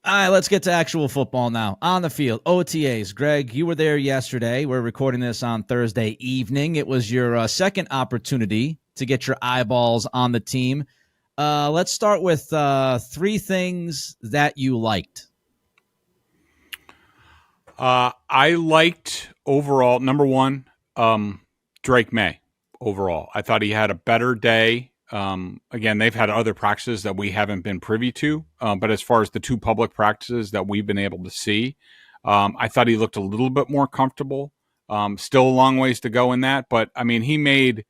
All right, let's get to actual football now. On the field, OTAs. Greg, you were there yesterday. We're recording this on Thursday evening. It was your second opportunity to get your eyeballs on the team. Let's start with three things that you liked. I liked overall, number one, Drake Maye overall. I thought he had a better day. Again, they've had other practices that we haven't been privy to, but as far as the two public practices that we've been able to see, I thought he looked a little bit more comfortable. Still a long ways to go in that, but I mean,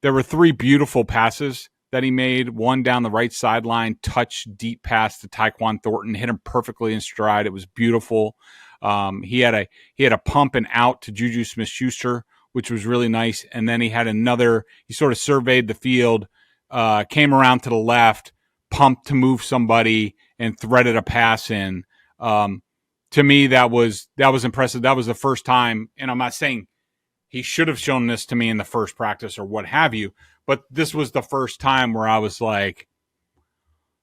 there were three beautiful passes that he made. One down the right sideline, touch deep pass to Tyquan Thornton, hit him perfectly in stride. It was beautiful. He had a pump and out to Juju Smith-Schuster, which was really nice. And then he had another, he sort of surveyed the field, came around to the left, pumped to move somebody, and threaded a pass in. To me, that was impressive. That was the first time, and I'm not saying he should have shown this to me in the first practice or what have you, but this was the first time where I was like,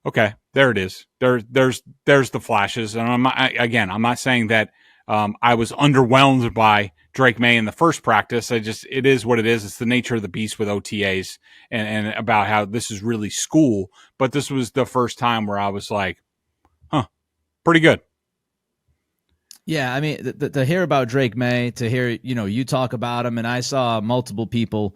okay, there it is. There's the flashes. And I'm not saying that I was underwhelmed by Drake Maye in the first practice. It is what it is. It's the nature of the beast with OTAs and about how this is really school. But this was the first time where I was like, pretty good. Yeah, I mean, to hear about Drake Maye, to hear, you talk about him, and I saw multiple people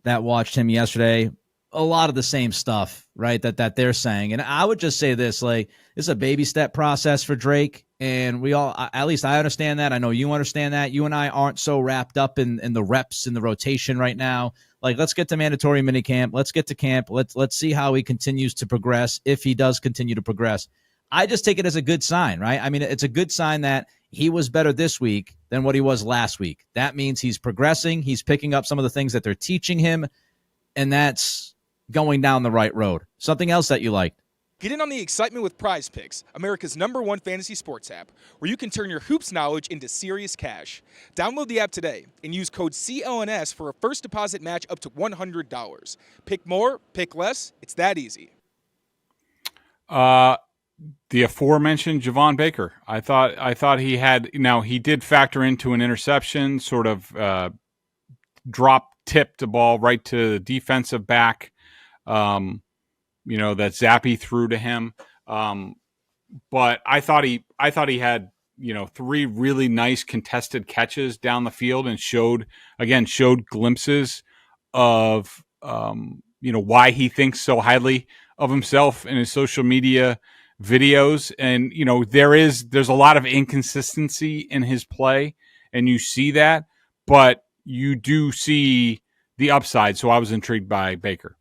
that watched him yesterday, a lot of the same stuff, right, that they're saying. And I would just say this, like, it's a baby step process for Drake, and we all, at least I understand that. I know you understand that. You and I aren't so wrapped up in the reps and the rotation right now. Like, let's get to mandatory minicamp. Let's get to camp. Let's see how he continues to progress, if he does continue to progress. I just take it as a good sign, right? I mean, it's a good sign that he was better this week than what he was last week. That means he's progressing. He's picking up some of the things that they're teaching him, and that's going down the right road. Something else that you liked? Get in on the excitement with Prize Picks, America's #1 fantasy sports app, where you can turn your hoops knowledge into serious cash. Download the app today and use code CLNS for a first deposit match up to $100. Pick more, pick less. It's that easy. The aforementioned Javon Baker. I thought he had, now he did factor into an interception, sort of tipped the ball right to the defensive back, that Zappy threw to him. But I thought he had, three really nice contested catches down the field and showed glimpses of, why he thinks so highly of himself in his social media videos. And, there's a lot of inconsistency in his play, and you see that, but you do see the upside. So I was intrigued by Baker.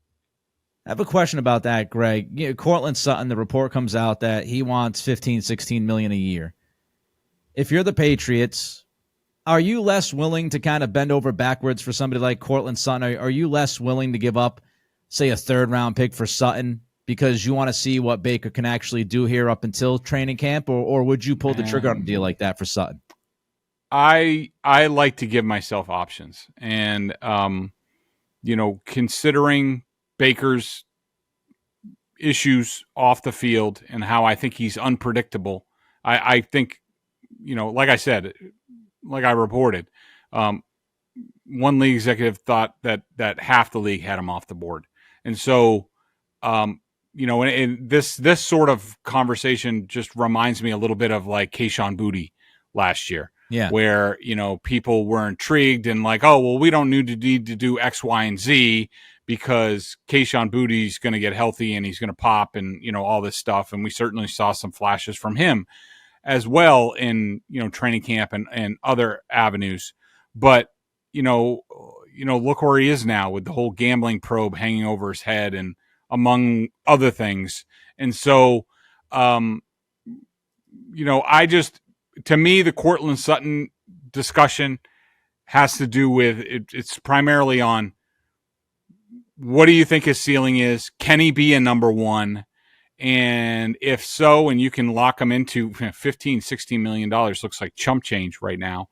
I have a question about that, Greg. Cortland Sutton, the report comes out that he wants $15-16 million a year. If you're the Patriots, are you less willing to kind of bend over backwards for somebody like Cortland Sutton? Are you less willing to give up, say, a third-round pick for Sutton because you want to see what Baker can actually do here up until training camp, or would you pull the trigger on a deal like that for Sutton? I like to give myself options, and considering Baker's issues off the field and how I think he's unpredictable, I think, like I said, like I reported, one league executive thought that half the league had him off the board, and so. And this sort of conversation just reminds me a little bit of like Kayshon Boutte last year, where, people were intrigued and like, oh, well, we don't need to do X, Y, and Z because Kayshon Boutte's going to get healthy and he's going to pop and, all this stuff. And we certainly saw some flashes from him as well in, training camp and other avenues. But, look where he is now with the whole gambling probe hanging over his head and among other things. And so, to me, the Cortland Sutton discussion has to do with, it's primarily on what do you think his ceiling is? Can he be a number one? And if so, and you can lock him into $15-16 million, looks like chump change right now.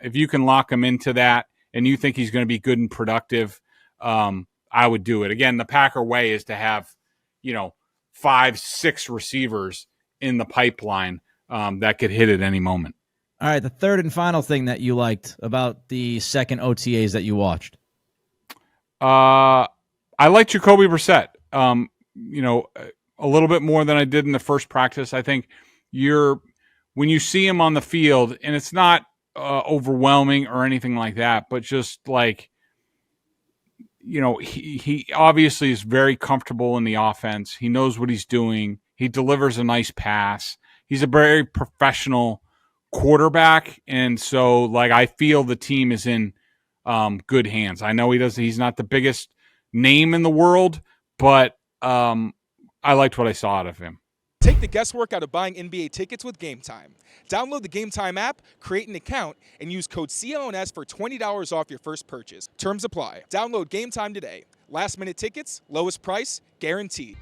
If you can lock him into that and you think he's going to be good and productive, I would do it. Again, the Packer way is to have, 5-6 receivers in the pipeline that could hit at any moment. All right, the third and final thing that you liked about the second OTAs that you watched. I like Jacoby Brissett. A little bit more than I did in the first practice. I think when you see him on the field, and it's not overwhelming or anything like that, but just like, he obviously is very comfortable in the offense. He knows what he's doing. He delivers a nice pass. He's a very professional quarterback, and so like I feel the team is in good hands. I know he's not the biggest name in the world, but I liked what I saw out of him. Take the guesswork out of buying NBA tickets with Game Time. Download the Game Time app, create an account, and use code CLNS for $20 off your first purchase. Terms apply. Download Game Time today. Last minute tickets, lowest price, guaranteed.